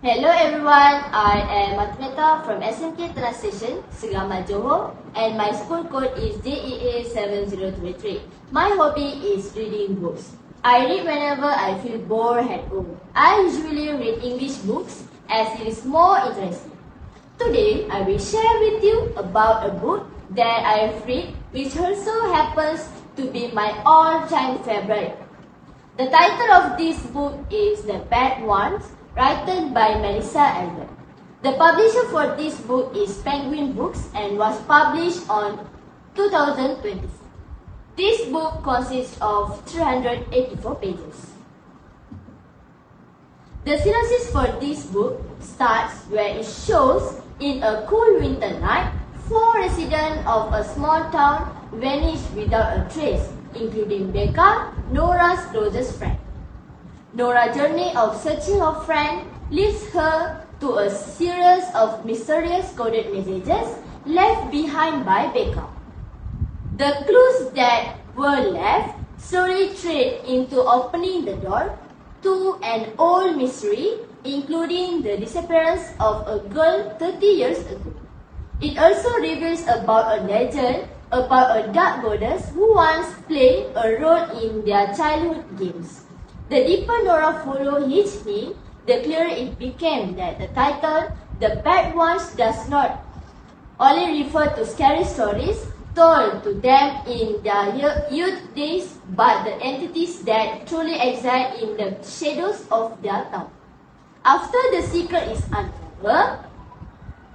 Hello everyone, I am Matmeta from SMK Translation, Segama Johor, and my school code is JEA7023. My hobby is reading books. I read whenever I feel bored at home. I usually read English books as it is more interesting. Today, I will share with you about a book that I have read which also happens to be my all-time favorite. The title of this book is The Bad Ones, written by Melissa Albert. The publisher for this book is Penguin Books and was published on 2024. This book consists of 384 pages. The synopsis for this book starts where it shows in a cool winter night, 4 residents of a small town vanish without a trace, including Becca, Nora's closest friend. Nora's journey of searching her friend leads her to a series of mysterious coded messages left behind by Becca. The clues that were left slowly trade into opening the door to an old mystery, including the disappearance of a girl 30 years ago. It also reveals about a legend about a dark goddess who once played a role in their childhood games. The deeper Nora followed each hint, the clearer it became that the title, The Bad Ones, does not only refer to scary stories told to them in their youth days, but the entities that truly exist in the shadows of their town. After the secret is uncovered,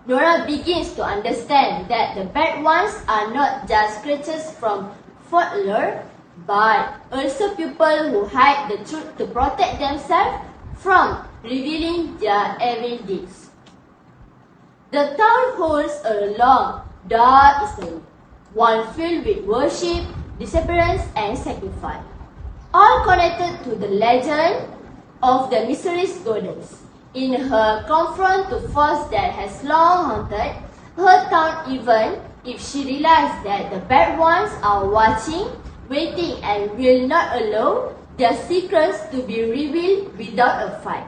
Nora begins to understand that the bad ones are not just creatures from folklore, but also people who hide the truth to protect themselves from revealing their evil deeds. The town holds a long, dark history, one filled with worship, disappearance, and sacrifice, all connected to the legend of the mysterious goddess. In her confront to force that has long haunted her town, even if she realizes that the bad ones are watching, waiting, and will not allow their secrets to be revealed without a fight.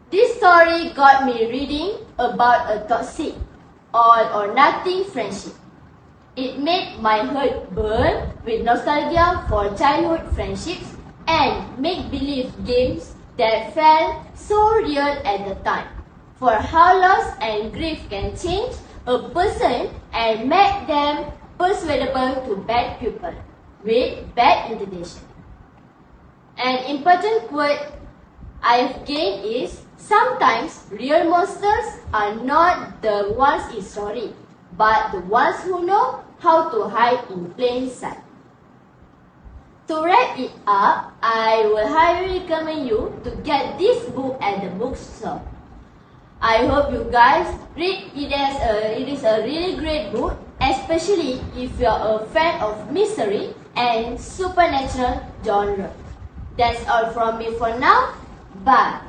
This story got me reading about a toxic, all-or-nothing friendship. It made my heart burn with nostalgia for childhood friendships and make-believe games that felt so real at the time, for how loss and grief can change a person and make them persuadable to bad people with bad intention. An important quote I have gained is, sometimes real monsters are not the ones in story, but the ones who know how to hide in plain sight. To wrap it up, I will highly recommend you to get this book at the bookstore. I hope you guys read it as it is a really great book, especially if you are a fan of mystery and supernatural genre. That's all from me for now. Bye.